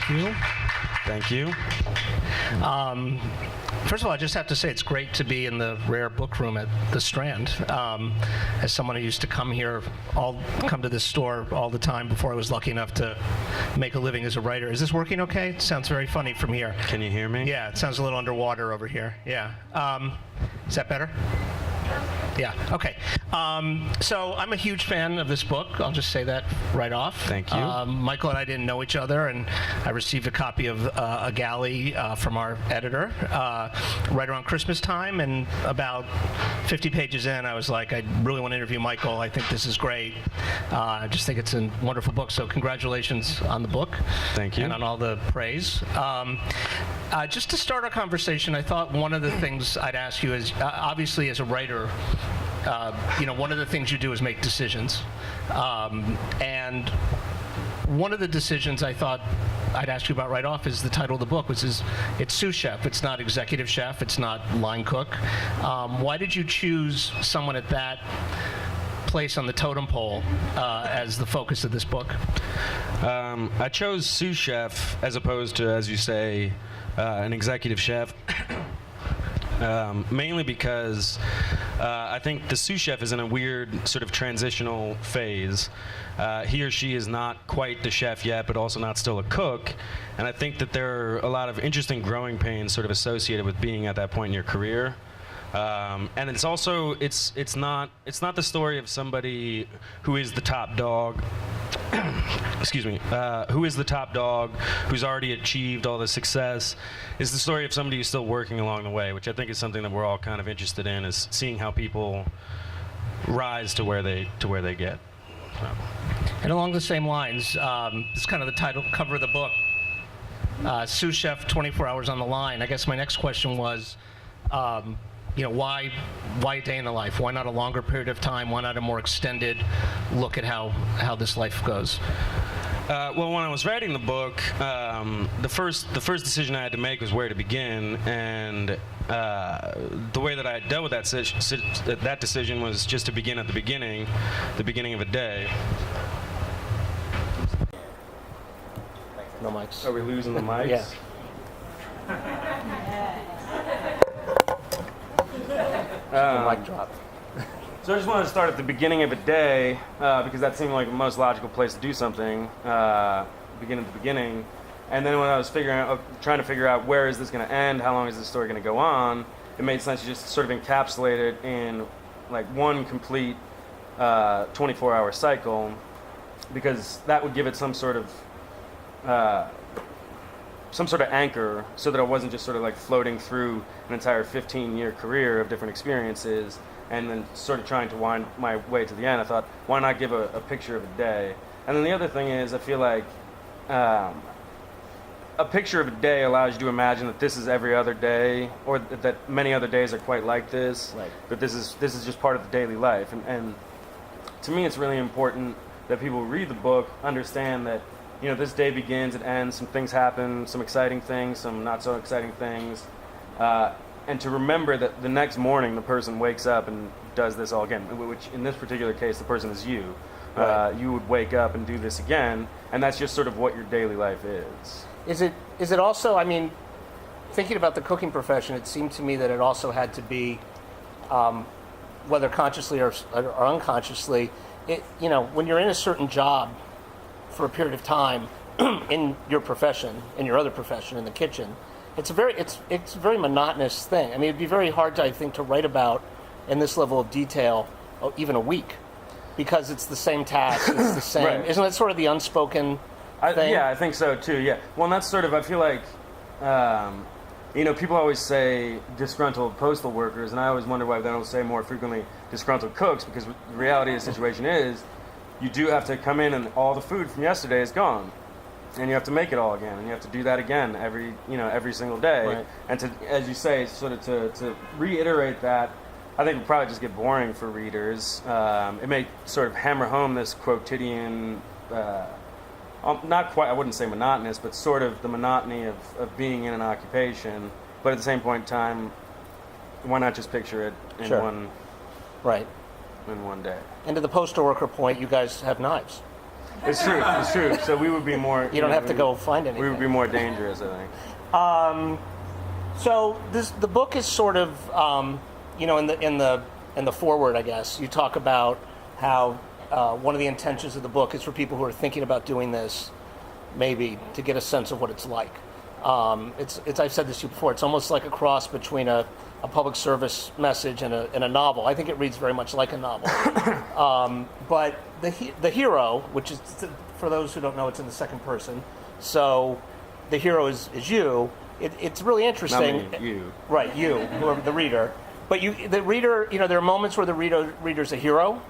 Thank you. Thank you. First of all, I just have to say it's great to be in the rare book room at the Strand. As someone who used to come to this store all the time before I was lucky enough to make a living as a writer. Is this working okay? It sounds very funny from here. Can you hear me? Yeah, it sounds a little underwater over here. Yeah. Is that better? Yeah, okay. So I'm a huge fan of this book. I'll just say that right off. Thank you. Michael and I didn't know each other, and I received a copy of a galley from our editor right around Christmas time, and about 50 pages in, I was like, I really want to interview Michael. I think this is great. I just think it's a wonderful book, so congratulations on the book. Thank you. And on all the praise. Just to start our conversation, I thought one of the things I'd ask you is, obviously as a writer, one of the things you do is make decisions. And one of the decisions I thought I'd ask you about right off is the title of the book, which is, it's Sous Chef. It's not executive chef. It's not line cook. Why did you choose someone at that place on the totem pole as the focus of this book? I chose Sous Chef as opposed to, as you say, an executive chef. Mainly because I think the sous chef is in a weird sort of transitional phase. He or she is not quite the chef yet, but also not still a cook. And I think that there are a lot of interesting growing pains sort of associated with being at that point in your career. And it's also, it's not the story of somebody who is the top dog. Excuse me, who is the top dog, who's already achieved all the success. Is the story of somebody who's still working along the way, which I think is something that we're all kind of interested in, is seeing how people rise to where they get. So. And along the same lines, this is kind of the title cover of the book, Sous Chef, 24 Hours on the Line. I guess my next question was, why a day in the life? Why not a longer period of time? Why not a more extended look at how this life goes? Well, when I was writing the book, the first decision I had to make was where to begin, and the way that I dealt with that decision was just to begin at the beginning of a day. No mics. Are we losing the mics? Yeah. The mic drop. So I just wanted to start at the beginning of a day because that seemed like the most logical place to do something. Begin at the beginning, and then when I was trying to figure out where is this going to end, how long is this story going to go on, it made sense to just sort of encapsulate it in like one complete 24-hour cycle, because that would give it some sort of anchor, so that I wasn't just sort of like floating through an entire 15-year career of different experiences and then sort of trying to wind my way to the end. I thought, why not give a picture of a day? And then the other thing is, I feel like a picture of a day allows you to imagine that this is every other day, or that many other days are quite like this. Right. But this is just part of the daily life. And to me, it's really important that people who read the book understand that, this day begins, it ends, some things happen, some exciting things, some not so exciting things, and to remember that the next morning the person wakes up and does this all again, which in this particular case the person is you. Right. You would wake up and do this again, and that's just sort of what your daily life is. Is it also, thinking about the cooking profession, it seemed to me that it also had to be, whether consciously or unconsciously, when you're in a certain job for a period of time in your profession, in your other profession, in the kitchen, it's a very monotonous thing. It'd be very hard, I think, to write about in this level of detail, even a week, because it's the same task, it's the same. Right. Isn't that sort of the unspoken thing? Yeah, I think so too. Yeah. Well, and that's sort of, I feel like, people always say disgruntled postal workers, and I always wonder why they don't say more frequently disgruntled cooks, because the reality of the situation is, you do have to come in and all the food from yesterday is gone. And you have to make it all again, and you have to do that again every single day. Right. And to, as you say, sort of to reiterate that, I think would probably just get boring for readers. It may sort of hammer home this quotidian, not quite, I wouldn't say monotonous, but sort of the monotony of being in an occupation. But at the same point in time, why not just picture it in Sure. one Right. in one day? And to the postal worker point, you guys have knives. It's true. It's true. So we would be more. You don't have to go find anything. We would be more dangerous, I think. So the book is sort of, in the foreword, I guess, you talk about how one of the intentions of the book is for people who are thinking about doing this, maybe to get a sense of what it's like. It's I've said this to you before. It's almost like a cross between a public service message and a novel. I think it reads very much like a novel. But the hero, which is, for those who don't know, it's in the second person. So the hero is you. It's really interesting. Not me, you. Right, you, whoever the reader. But the reader, there are moments where the reader's a hero,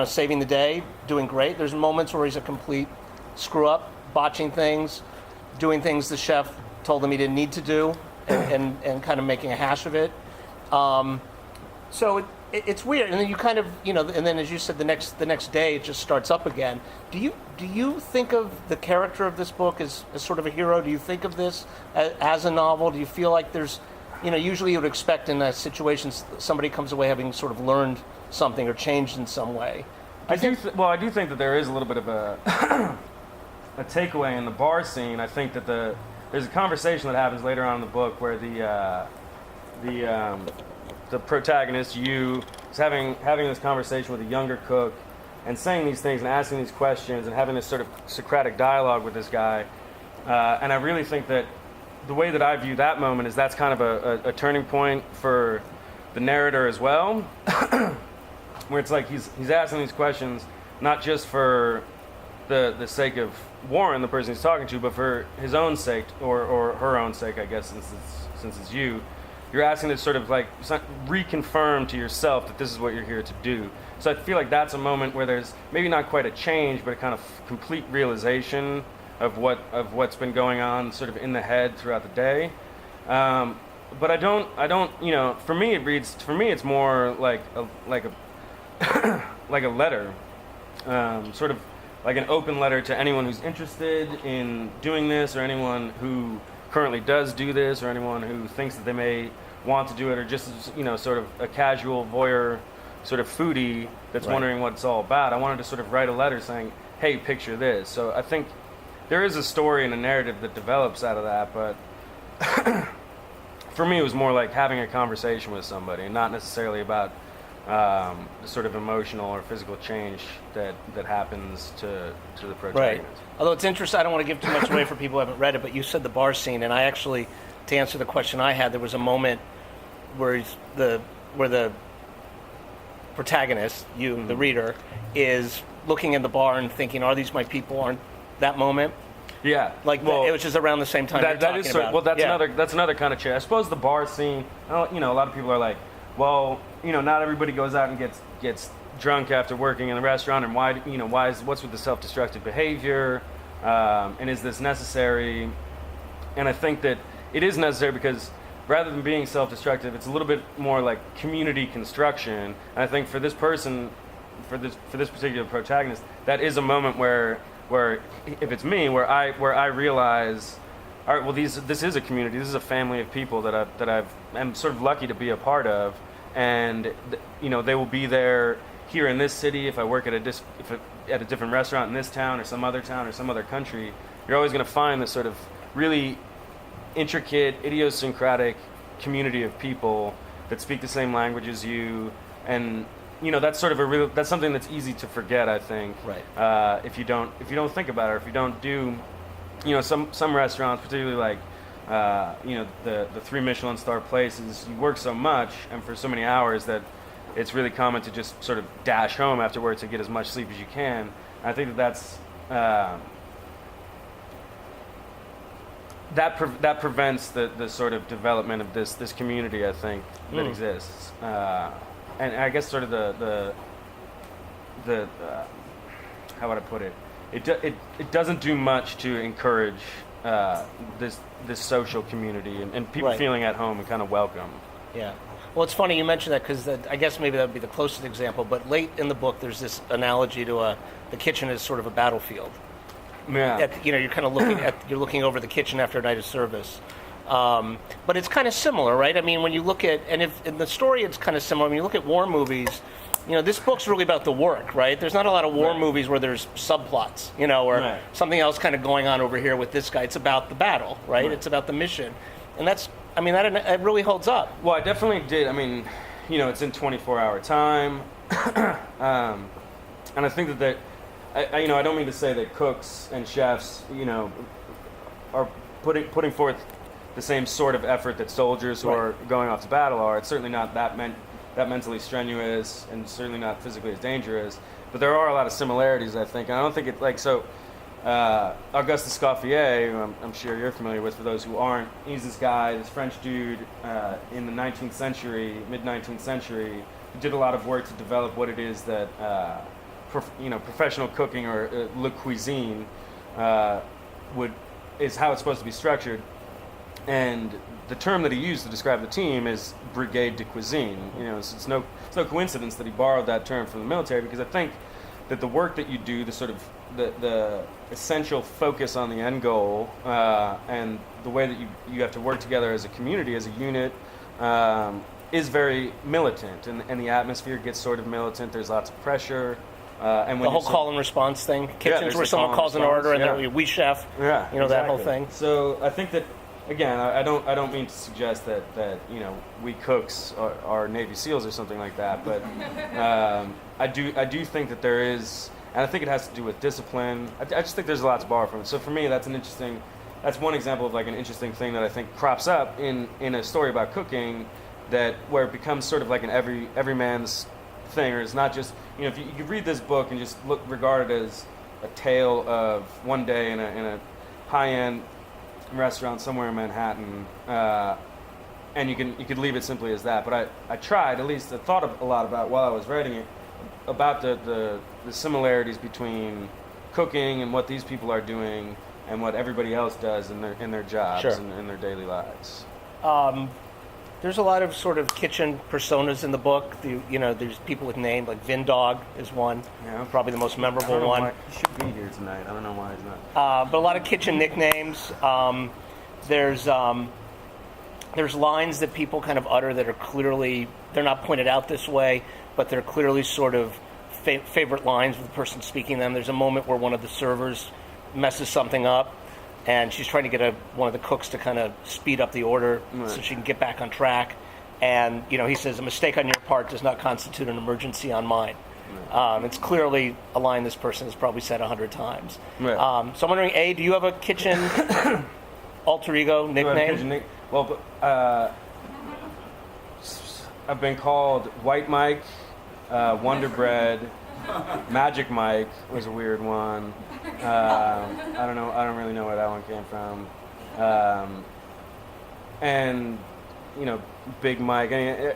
saving the day, doing great. There's moments where he's a complete screw up, botching things, doing things the chef told him he didn't need to do, and kind of making a hash of it. So it's weird, and then you kind of, and then as you said, the next day it just starts up again. Do you think of the character of this book as sort of a hero? Do you think of this as a novel? Do you feel like there's, usually you would expect in a situation somebody comes away having sort of learned something or changed in some way? I do think that there is a little bit of a a takeaway in the bar scene. I think that there's a conversation that happens later on in the book where the protagonist, you, is having this conversation with a younger cook and saying these things and asking these questions and having this sort of Socratic dialogue with this guy. And I really think that the way that I view that moment is that's kind of a turning point for the narrator as well, where it's like he's asking these questions not just for the sake of Warren, the person he's talking to, but for his own sake or her own sake, I guess, since it's you. You're asking to sort of like reconfirm to yourself that this is what you're here to do. So I feel like that's a moment where there's maybe not quite a change, but a kind of complete realization of what's been going on sort of in the head throughout the day. But I don't, for me it's more like a like a letter, sort of like an open letter to anyone who's interested in doing this, or anyone who currently does do this, or anyone who thinks that they may want to do it, or just sort of a casual voyeur sort of foodie that's wondering what it's all about. I wanted to sort of write a letter saying, hey, picture this. So I think there is a story and a narrative that develops out of that, but for me it was more like having a conversation with somebody, and not necessarily about the sort of emotional or physical change that happens to the protagonist. Right. Although it's interesting, I don't want to give too much away for people who haven't read it, but you said the bar scene, and I actually, to answer the question I had, there was a moment where the protagonist, you, the reader, is looking in the bar and thinking, are these my people? Aren't that moment? Yeah. Like, well, it was just around the same time you're talking about. Well, that's another kind of change. I suppose the bar scene, a lot of people are like, well, not everybody goes out and gets drunk after working in the restaurant, and what's with the self-destructive behavior, and is this necessary? And I think that it is necessary because rather than being self-destructive, it's a little bit more like community construction. And I think for this person, for this particular protagonist, that is a moment where if it's me, where I realize, all right, well, this is a community, this is a family of people that I'm sort of lucky to be a part of, and they will be there here in this city. If I work at a different restaurant in this town or some other country, you're always going to find this sort of really intricate, idiosyncratic community of people that speak the same language as you, and that's sort of that's something that's easy to forget, I think. Right. If you don't think about it, or if you don't do, some restaurants, particularly like the 3 Michelin star places, you work so much and for so many hours that it's really common to just sort of dash home afterwards to get as much sleep as you can. And I think that's that prevents the sort of development of this community, I think, that exists. And I guess sort of the how would I put it? It doesn't do much to encourage this social community and people feeling at home and kind of welcome. Yeah. Well, it's funny you mentioned that, because I guess maybe that would be the closest example. But late in the book, there's this analogy to the kitchen is sort of a battlefield. Yeah. You're kind of looking over the kitchen after a night of service. But it's kind of similar, right? I mean, when you look at, and the story, it's kind of similar. When you look at war movies, this book's really about the work, right? There's not a lot of war movies where there's subplots, or something else kind of going on over here with this guy. It's about the battle, right? It's about the mission. And that it really holds up. Well, I definitely did. I mean, it's in 24-hour time. And I think that I don't mean to say that cooks and chefs, are putting forth the same sort of effort that soldiers who are going off to battle are. It's certainly not that mentally strenuous, and certainly not physically as dangerous. But there are a lot of similarities, I think. And I don't think it Auguste Escoffier, who I'm sure you're familiar with for those who aren't, he's this guy, this French dude in the 19th century, mid-19th century, who did a lot of work to develop what it is that professional cooking or le cuisine is how it's supposed to be structured. And the term that he used to describe the team is brigade de cuisine. It's no coincidence that he borrowed that term from the military, because I think that the work that you do, the sort of the essential focus on the end goal, and the way that you have to work together as a community, as a unit, is very militant, and the atmosphere gets sort of militant. There's lots of pressure. And when the whole call and response thing, kitchens where someone calls an order and then we chef, exactly. That whole thing. So I think that, again, I don't mean to suggest that we cooks are Navy SEALs or something like that, but I do think that there is, and I think it has to do with discipline. I just think there's a lot to borrow from it. So for me, that's one example of an interesting thing that I think crops up in a story about cooking, where it becomes sort of like an every man's thing, or it's not just, if you read this book and just regard it as a tale of one day in a high-end restaurant somewhere in Manhattan, and you could leave it simply as that. But I tried, at least I thought a lot about, while I was writing it, about the similarities between cooking and what these people are doing and what everybody else does in their jobs and in their daily lives. There's a lot of sort of kitchen personas in the book. There's people with names, like Vin Dog is one, probably the most memorable one. He should be here tonight. I don't know why he's not. But a lot of kitchen nicknames. There's lines that people kind of utter that are clearly, they're not pointed out this way, but they're clearly sort of favorite lines of the person speaking them. There's a moment where one of the servers messes something up, and she's trying to get one of the cooks to kind of speed up the order so she can get back on track. And, he says, a mistake on your part does not constitute an emergency on mine. It's clearly a line this person has probably said 100 times. So I'm wondering, A, do you have a kitchen alter ego nickname? I've been called White Mike, Wonder Bread, Magic Mike was a weird one. I don't know. I don't really know where that one came from. And Big Mike. I mean,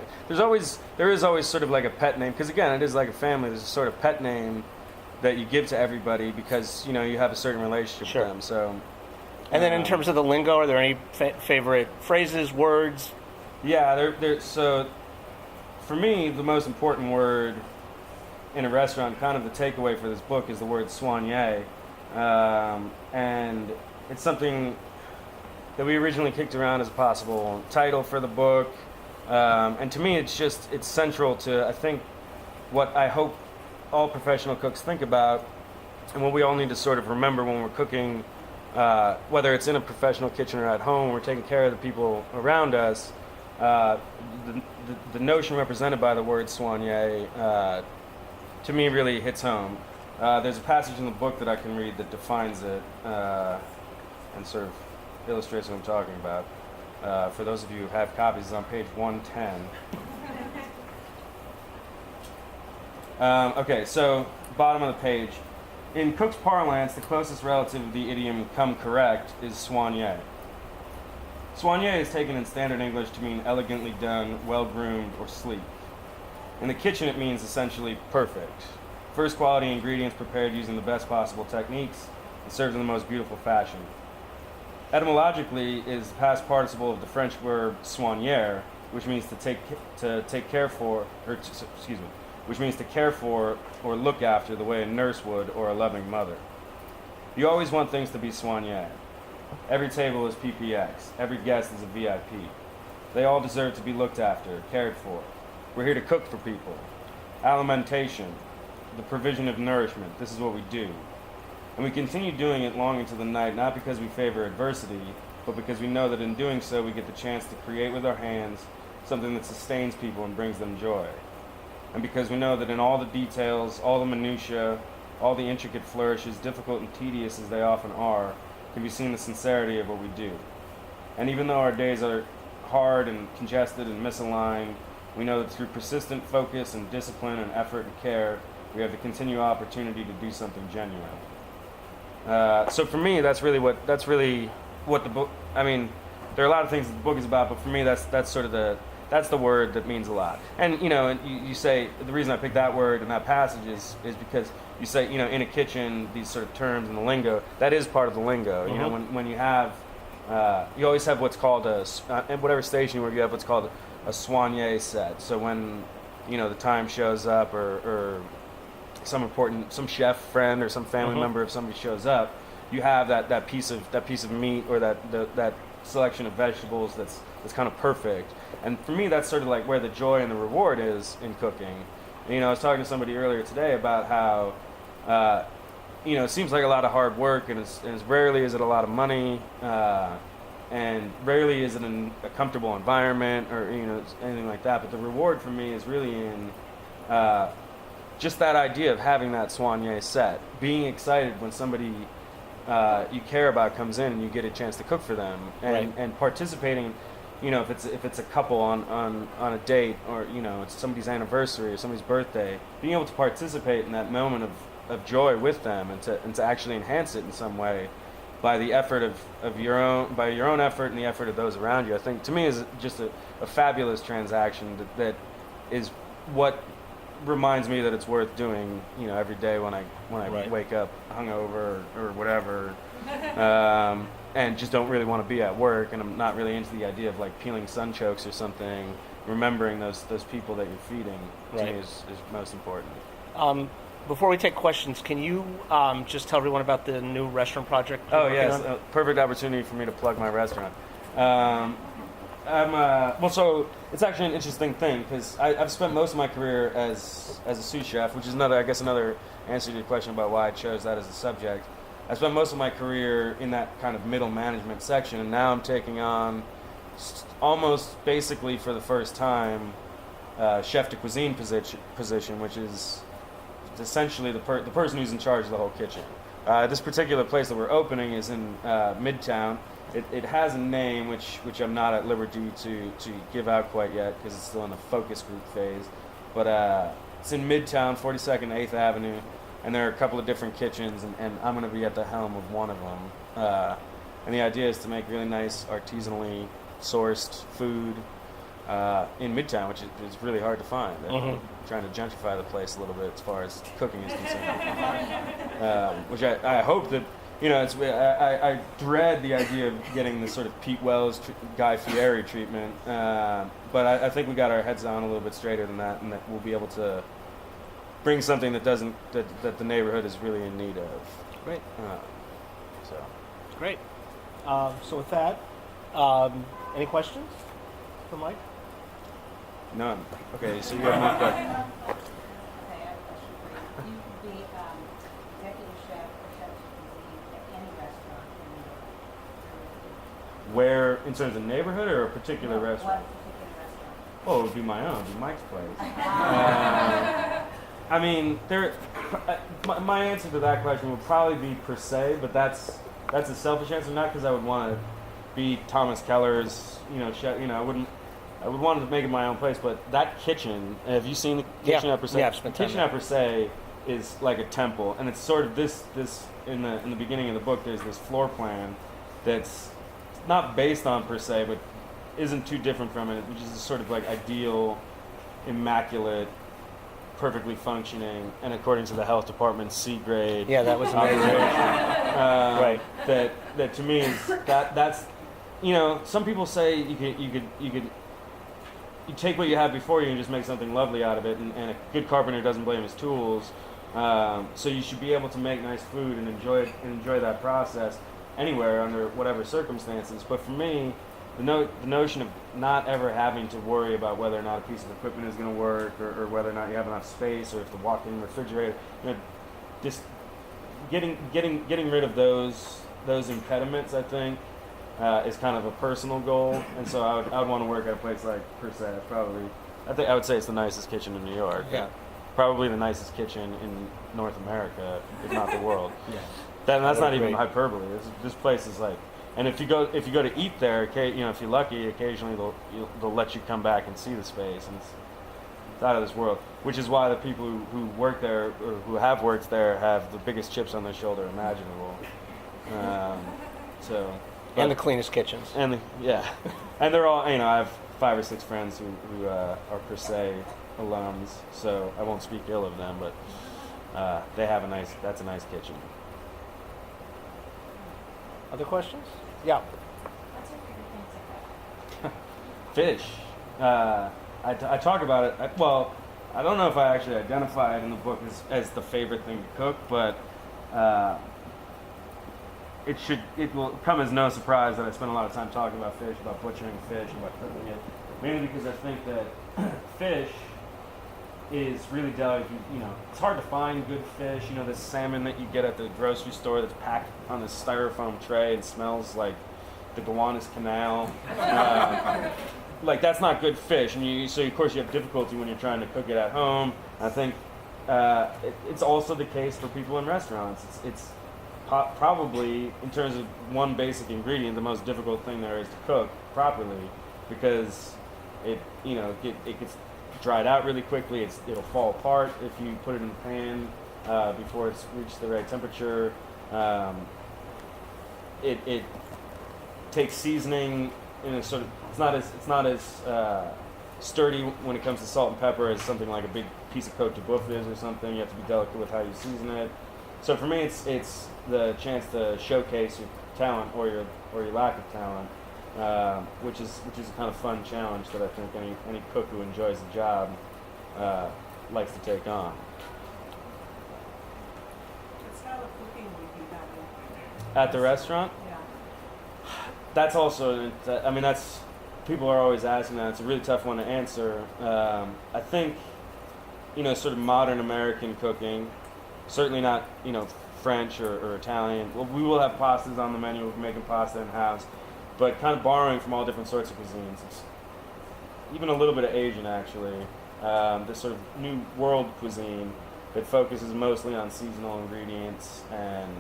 there is always sort of like a pet name, because again, it is like a family. There's a sort of pet name that you give to everybody because you have a certain relationship with them. So. And then in terms of the lingo, are there any favorite phrases, words? Yeah, so for me, the most important word in a restaurant, kind of the takeaway for this book, is the word soigner. And it's something that we originally kicked around as a possible title for the book. And to me, it's central to, I think, what I hope all professional cooks think about, and what we all need to sort of remember when we're cooking, whether it's in a professional kitchen or at home, we're taking care of the people around us. The notion represented by the word soigner, to me, really hits home. There's a passage in the book that I can read that defines it and sort of illustrates what I'm talking about. For those of you who have copies, it's on page 110. Okay, so bottom of the page. In cook's parlance, the closest relative of the idiom "come correct" is soigner. Soigner is taken in standard English to mean elegantly done, well-groomed, or sleek. In the kitchen, it means essentially perfect. First quality ingredients prepared using the best possible techniques and served in the most beautiful fashion. Etymologically, it is the past participle of the French verb soigner, which means which means to care for or look after the way a nurse would, or a loving mother. You always want things to be soigné. Every table is PPX. Every guest is a VIP. They all deserve to be looked after, cared for. We're here to cook for people. alimentation, the provision of nourishment. This is what we do. And we continue doing it long into the night, not because we favor adversity, but because we know that in doing so we get the chance to create with our hands something that sustains people and brings them joy. And because we know that in all the details, all the minutiae, all the intricate flourishes, difficult and tedious as they often are, can be seen the sincerity of what we do. And even though our days are hard and congested and misaligned, we know that through persistent focus and discipline and effort and care, we have the continual opportunity to do something genuine. So for me, that's really what the book. I mean, there are a lot of things that the book is about, but for me, that's sort of that's the word that means a lot. And you say the reason I picked that word and that passage is because you say in a kitchen these sort of terms and the lingo that is part of the lingo. Mm-hmm. When you have you always have what's called in whatever station where you have what's called a soigné set. So when the time shows up or some chef friend or some family member of somebody shows up, you have that piece of meat or that selection of vegetables that's kind of perfect. And for me, that's sort of like where the joy and the reward is in cooking. I was talking to somebody earlier today about how it seems like a lot of hard work, and as rarely is it a lot of money, and rarely is it in a comfortable environment or anything like that. But the reward for me is really in just that idea of having that soigné set, being excited when somebody you care about comes in and you get a chance to cook for them, and participating. If it's a couple on a date, or it's somebody's anniversary or somebody's birthday, being able to participate in that moment of joy with them and to actually enhance it in some way by the effort of your own effort and the effort of those around you, I think to me is just a fabulous transaction that is what reminds me that it's worth doing every day when I wake up hungover or whatever. And just don't really want to be at work, and I'm not really into the idea of like peeling sunchokes or something. Remembering those people that you're feeding to me is most important. Before we take questions, can you just tell everyone about the new restaurant project? Oh yes, perfect opportunity for me to plug my restaurant. So it's actually an interesting thing because I've spent most of my career as a sous chef, which is another answer to your question about why I chose that as a subject. I spent most of my career in that kind of middle management section, and now I'm taking on almost basically for the first time chef de cuisine position, which is essentially the person who's in charge of the whole kitchen. This particular place that we're opening is in Midtown. It has a name which I'm not at liberty to give out quite yet because it's still in the focus group phase, but it's in Midtown, 42nd 8th Avenue. And there are a couple of different kitchens, and I'm going to be at the helm of one of them. And the idea is to make really nice, artisanally sourced food in Midtown, which is really hard to find. I'm trying to gentrify the place a little bit as far as cooking is concerned. Which I hope that, I dread the idea of getting this sort of Pete Wells, Guy Fieri treatment. But I think we got our heads down a little bit straighter than that, and that we'll be able to bring something that the neighborhood is really in need of. Great. So. Great. So with that, any questions for Mike? None. Okay, so you have one question. Okay, I have a question for you. You could be executive chef or chef de cuisine at any restaurant in New York. Where, in terms of neighborhood or a particular What restaurant? particular restaurant? Oh, it would be my own, it'd be Mike's place. I mean, my answer to that question would probably be per se, but that's a selfish answer, not because I would want to be Thomas Keller's, chef. I would want to make it my own place. But that kitchen, have you seen the kitchen at per se? Yeah, I've spent The time kitchen there. at per se is like a temple, and it's sort of this in the beginning of the book. There's this floor plan that's not based on per se, but isn't too different from it, which is this sort of like ideal, immaculate, perfectly functioning, and according to the health department, C grade. Yeah, that was amazing. Right. That to me is that's some people say you take what you have before you and just make something lovely out of it, and a good carpenter doesn't blame his tools. So you should be able to make nice food and enjoy that process anywhere under whatever circumstances. But for me, the notion of not ever having to worry about whether or not a piece of equipment is going to work, or whether or not you have enough space, or if the walk-in refrigerator, just getting rid of those impediments, I think, is kind of a personal goal. And so I would want to work at a place like Per Se. I would say it's the nicest kitchen in New York. Yeah. Probably the nicest kitchen in North America, if not the world. Yeah. That's not even agree. hyperbole. This place is like, and if you go to eat there, if you're lucky, occasionally they'll let you come back and see the space, and it's out of this world. Which is why the people who work there, or who have worked there, have the biggest chips on their shoulder imaginable. And the cleanest kitchens. And they're all, I have 5 or 6 friends who are Per Se alums, so I won't speak ill of them, but that's a nice kitchen. Other questions? Yeah. What's your favorite thing to cook? Fish. I talk about it. I don't know if I actually identify it in the book as the favorite thing to cook, but it will come as no surprise that I spend a lot of time talking about fish, about butchering fish, about cooking it. Mainly because I think that fish is really delicate. It's hard to find good fish. The salmon that you get at the grocery store that's packed on this styrofoam tray and smells like the Gowanus Canal. That's not good fish, and so of course you have difficulty when you're trying to cook it at home. I think it's also the case for people in restaurants. It's probably, in terms of one basic ingredient, the most difficult thing there is to cook properly, because it gets dried out really quickly. It'll fall apart if you put it in the pan before it's reached the right temperature. It takes seasoning in a sort of, it's not as sturdy when it comes to salt and pepper as something like a big piece of Cote de Boeuf is or something. You have to be delicate with how you season it. So for me, it's the chance to showcase your talent or your lack of talent, which is a kind of fun challenge that I think any cook who enjoys the job likes to take on. What style of cooking would you have At the restaurant, Yeah. that's also, that's, people are always asking that. It's a really tough one to answer. I think, sort of modern American cooking, certainly not, French or Italian. Well, we will have pastas on the menu. We're making pasta in-house, but kind of borrowing from all different sorts of cuisines. It's even a little bit of Asian, actually. This sort of new world cuisine that focuses mostly on seasonal ingredients and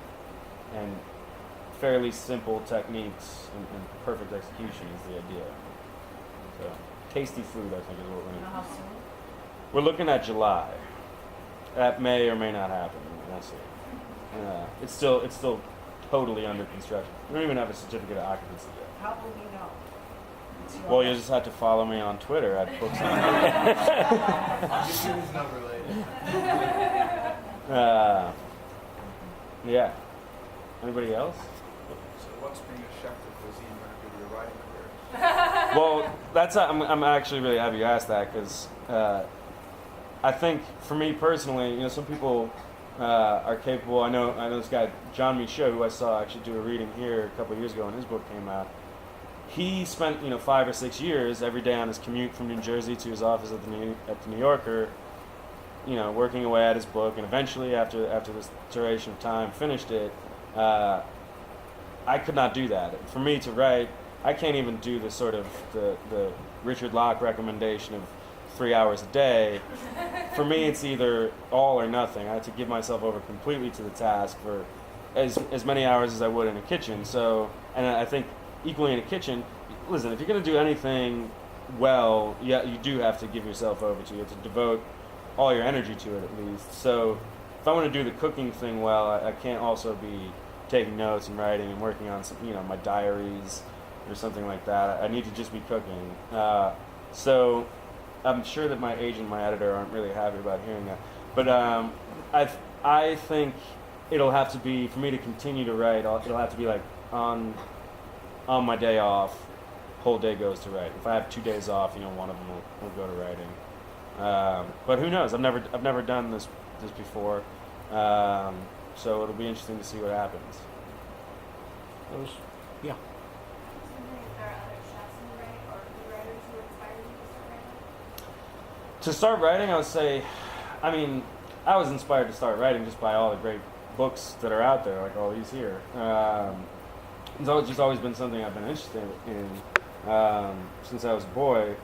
fairly simple techniques and perfect execution is the idea. So, tasty food, I think, is what we're You know going how to. soon? We're looking at July. That may or may not happen. We'll see. It's still totally under construction. We don't even have a certificate of occupancy yet. How will we know? It's your Well, you just have to follow me on Twitter at books on. Yeah. Anybody else? So what's being a chef de cuisine going to do to your writing career? Well, I'm actually really happy you asked that, because I think for me personally, some people are capable. I know this guy John Michaud, who I saw actually do a reading here a couple of years ago when his book came out. He spent 5 or 6 years every day on his commute from New Jersey to his office at the New Yorker, working away at his book, and eventually after this duration of time finished it. I could not do that. For me to write, I can't even do the sort of the Richard Locke recommendation of 3 hours a day. For me, it's either all or nothing. I have to give myself over completely to the task for as many hours as I would in a kitchen. So, and I think equally in a kitchen, listen, if you're going to do anything well, you do have to give yourself over to. You have to devote all your energy to it, at least. So if I want to do the cooking thing well, I can't also be taking notes and writing and working on some, my diaries or something like that. I need to just be cooking. So I'm sure that my agent and my editor aren't really happy about hearing that. But I think it'll have to be, for me to continue to write, it'll have to be like on my day off, whole day goes to writing. If I have 2 days off, one of them will go to writing. But who knows? I've never done this before. So it'll be interesting to see what happens. Yeah. I was wondering if there are other chefs To start writing, I would say, I mean, I was inspired to start writing just by all the great books that are out there, like all these here. Just always been something I've been interested in since I was a boy.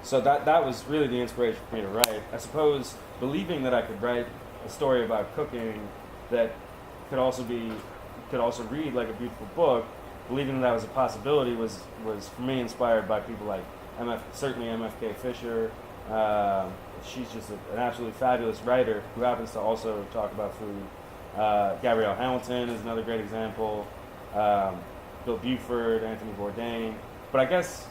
So that was really the inspiration for me to write. I suppose believing that I could write a story about cooking that could also read like a beautiful book, believing that was a possibility was for me inspired by people like certainly MFK Fisher. She's just an absolutely fabulous writer who happens to also talk about food. Gabrielle Hamilton is another great example. Bill Buford, Anthony Bourdain. But I guess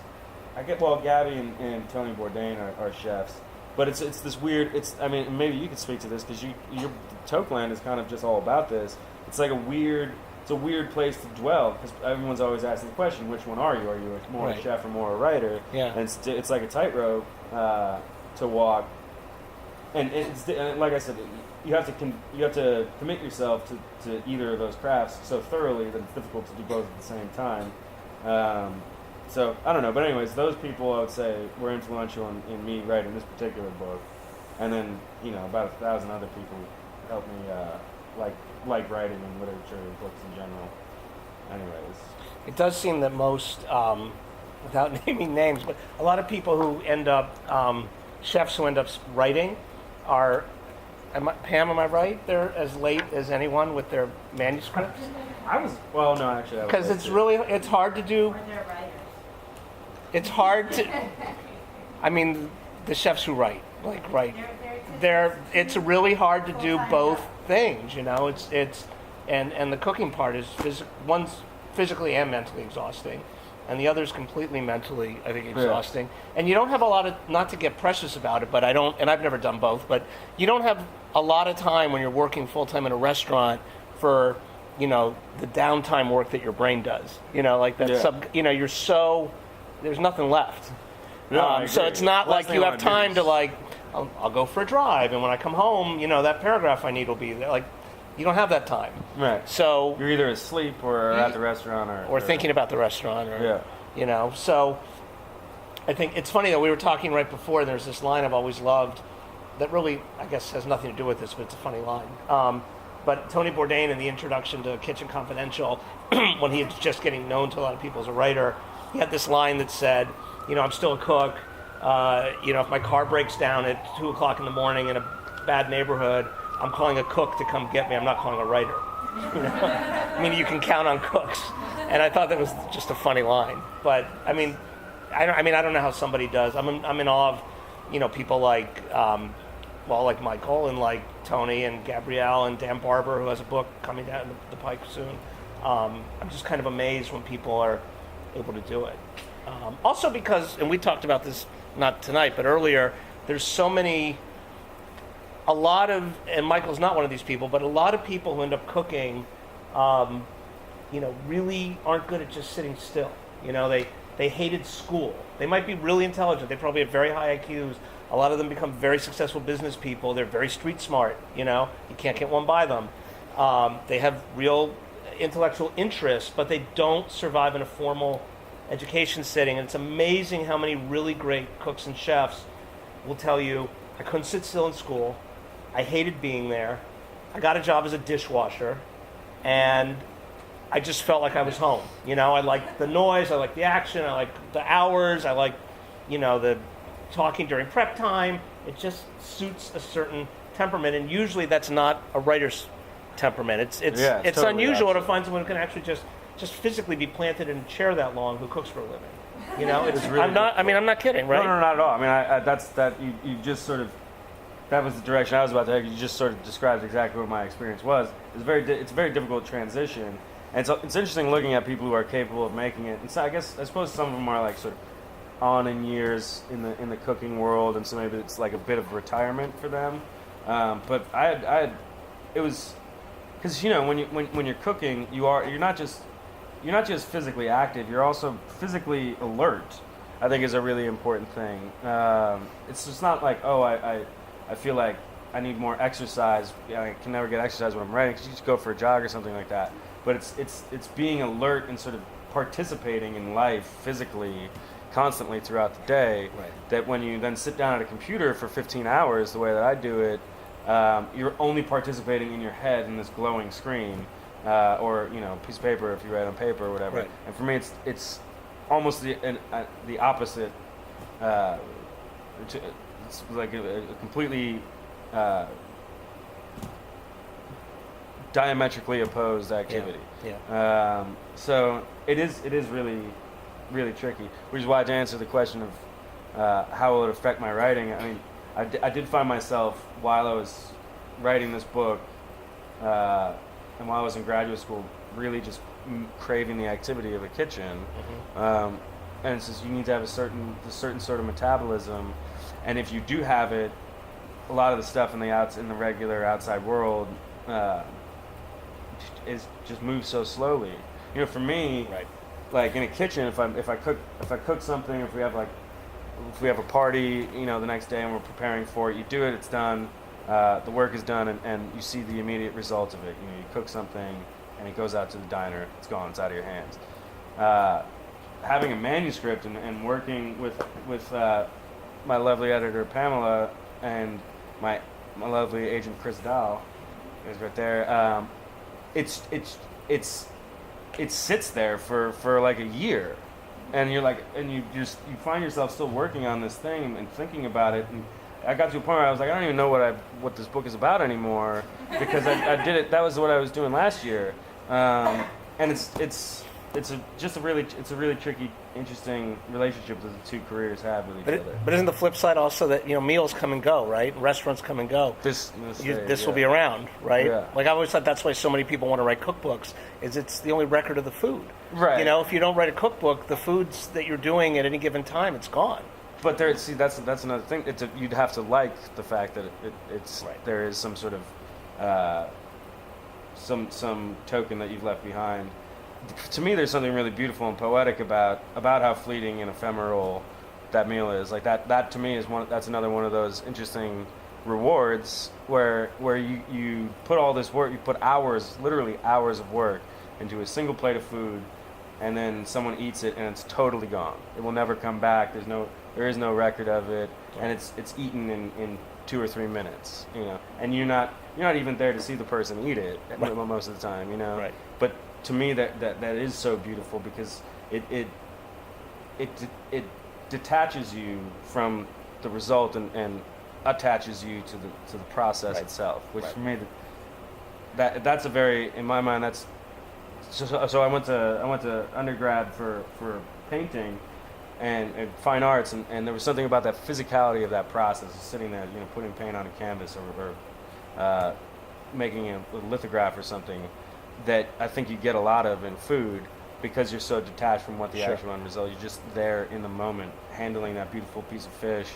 Gabby and Tony Bourdain are chefs. But it's this weird. I mean, maybe you could speak to this because your Tokeland is kind of just all about this. It's like a weird place to dwell because everyone's always asking the question, which one are you? Are you more a chef or more a writer? Yeah. And it's like a tightrope to walk. And like I said, you have to commit yourself to either of those crafts so thoroughly that it's difficult to do both at the same time. So I don't know, but anyways, those people I would say were influential in me writing this particular book, and then about 1,000 other people helped me like writing and literature and books in general. Anyways, It does seem that most, without naming names, but a lot of people who end up chefs who end up writing are. Pam, am I right? They're as late as anyone with their manuscripts? Because it's hard to do. Or they're writers. It's hard to. I mean, the chefs who write, it's really hard to do both things. It's and the cooking part is one's physically and mentally exhausting, and the other's completely mentally, I think, exhausting. Yeah. And you don't have a lot of, not to get precious about it, but I've never done both, but you don't have a lot of time when you're working full time in a restaurant for, the downtime work that your brain does. You're so, there's nothing left. No, so it's not like you have time to I'll go for a drive, and when I come home, that paragraph I need will be there. You don't have that time. Right. So you're either asleep or at the restaurant or thinking about the restaurant So I think it's funny that we were talking right before, and there's this line I've always loved that really, I guess, has nothing to do with this, but it's a funny line. But Tony Bourdain, in the introduction to Kitchen Confidential, when he was just getting known to a lot of people as a writer, he had this line that said, I'm still a cook. If my car breaks down at 2 o'clock in the morning in a bad neighborhood, I'm calling a cook to come get me. I'm not calling a writer. I mean, you can count on cooks. And I thought that was just a funny line. But I don't know how somebody does. I'm in awe of, people like Michael and like Tony and Gabrielle and Dan Barber, who has a book coming down the pike soon. I'm just kind of amazed when people are able to do it. Also because, and we talked about this not tonight, but earlier, there's so many. And Michael's not one of these people, but a lot of people who end up cooking, really aren't good at just sitting still. They hated school. They might be really intelligent. They probably have very high IQs. A lot of them become very successful business people. They're very street smart. You can't get one by them. They have real intellectual interests, but they don't survive in a formal education setting. And it's amazing how many really great cooks and chefs will tell you, I couldn't sit still in school. I hated being there. I got a job as a dishwasher, and I just felt like I was home. I liked the noise, I liked the action, I liked the hours, I liked, the talking during prep time. It just suits a certain temperament, and usually that's not a writer's temperament. It's totally unusual to find someone who can actually just physically be planted in a chair that long who cooks for a living. It's really I'm not kidding, right? No, not at all. You just sort of. That was the direction I was about to take. You just sort of described exactly what my experience was. It's a very difficult transition, and so it's interesting looking at people who are capable of making it. And so I suppose some of them are like sort of on in years in the cooking world, and so maybe it's like a bit of retirement for them. But it was because when you're cooking, you're not just physically active. You're also physically alert. I think is a really important thing. It's just not like I feel like I need more exercise. I can never get exercise when I'm writing because you just go for a jog or something like that. But it's being alert and sort of participating in life physically constantly throughout the day. Right. That when you then sit down at a computer for 15 hours, the way that I do it, you're only participating in your head in this glowing screen, or piece of paper if you write on paper or whatever. Right. And for me, it's almost the opposite. It's like a completely diametrically opposed activity. Yeah. So it is really, really tricky. Which is why, to answer the question of how will it affect my writing, I mean, I did find myself while I was writing this book, and while I was in graduate school, really just craving the activity of a kitchen. And it's just you need to have a certain sort of metabolism, and if you do have it, a lot of the stuff in the regular outside world is just moves so slowly. For me, Right. like in a kitchen, if I cook something, if we have a party, the next day and we're preparing for it, you do it, it's done, the work is done, and you see the immediate result of it. You cook something and it goes out to the diner, it's gone, it's out of your hands. Having a manuscript and working with my lovely editor Pamela and my lovely agent Chris Dow is right there. It sits there for like a year, and you find yourself still working on this thing and thinking about it. And I got to a point where I was like, I don't even know what this book is about anymore, because I did it. That was what I was doing last year, and it's a really tricky, interesting relationship that the two careers have with each other. But isn't the flip side also that meals come and go, right? Restaurants come and go. This will be around, right? Yeah. Like I always thought that's why so many people want to write cookbooks. Is it's the only record of the food. Right. If you don't write a cookbook, the foods that you're doing at any given time, it's gone. But that's another thing. You'd have to like the fact that it's Right. there is some sort of some token that you've left behind. To me, there's something really beautiful and poetic about how fleeting and ephemeral that meal is. Like that to me is that's another one of those interesting rewards where you put all this work, you put hours, literally hours of work into a single plate of food, and then someone eats it and it's totally gone. It will never come back. There is no record of it, and it's eaten in 2 or 3 minutes. And you're not even there to see the person eat it most of the time. Right. But to me, that is so beautiful because it detaches you from the result and attaches you to the process Right. itself. Which Right. for me, that's a very, in my mind, that's so I went to undergrad for painting and fine arts, and there was something about that physicality of that process of sitting there, putting paint on a canvas or making a lithograph or something, that I think you get a lot of in food because you're so detached from what the Sure. actual end result. You're just there in the moment, handling that beautiful piece of fish,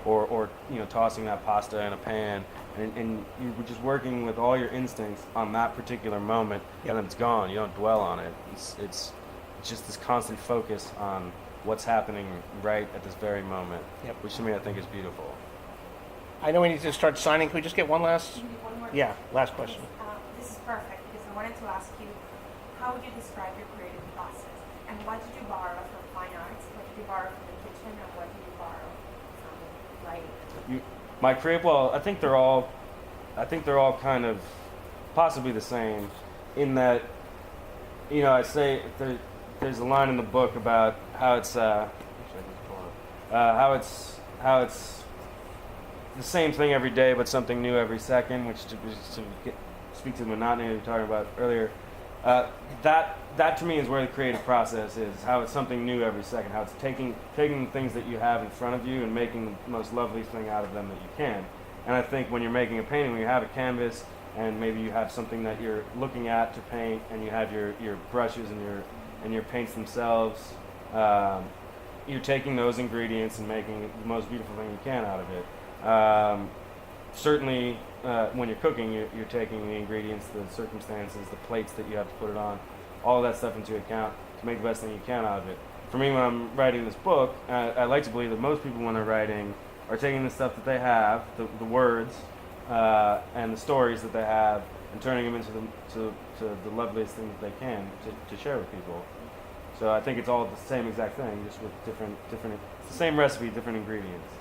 or tossing that pasta in a pan, and you're just working with all your instincts on that particular moment, Yep. and then it's gone. You don't dwell on it. It's just this constant focus on what's happening right at this very moment, Yep. which to me I think is beautiful. I know we need to start signing. Can we just get one last? Maybe one more Yeah, last question. This is perfect because I wanted to ask you, how would you describe your creative process? And what did you borrow from fine arts? What did you borrow from the kitchen? And what did you borrow from writing? My creative, I think they're all kind of possibly the same, in that, I say there's a line in the book about how it's how it's the same thing every day, but something new every second, which to speak to the monotony we were talking about earlier. That to me is where the creative process is. How it's something new every second. How it's taking the things that you have in front of you and making the most lovely thing out of them that you can. And I think when you're making a painting, when you have a canvas and maybe you have something that you're looking at to paint, and you have your brushes and your paints themselves, you're taking those ingredients and making the most beautiful thing you can out of it. Certainly, when you're cooking, you're taking the ingredients, the circumstances, the plates that you have to put it on, all of that stuff into account to make the best thing you can out of it. For me, when I'm writing this book, I like to believe that most people, when they're writing, are taking the stuff that they have, the words, and the stories that they have, and turning them into the loveliest thing that they can to share with people. So I think it's all the same exact thing, just with different. It's the same recipe, different ingredients.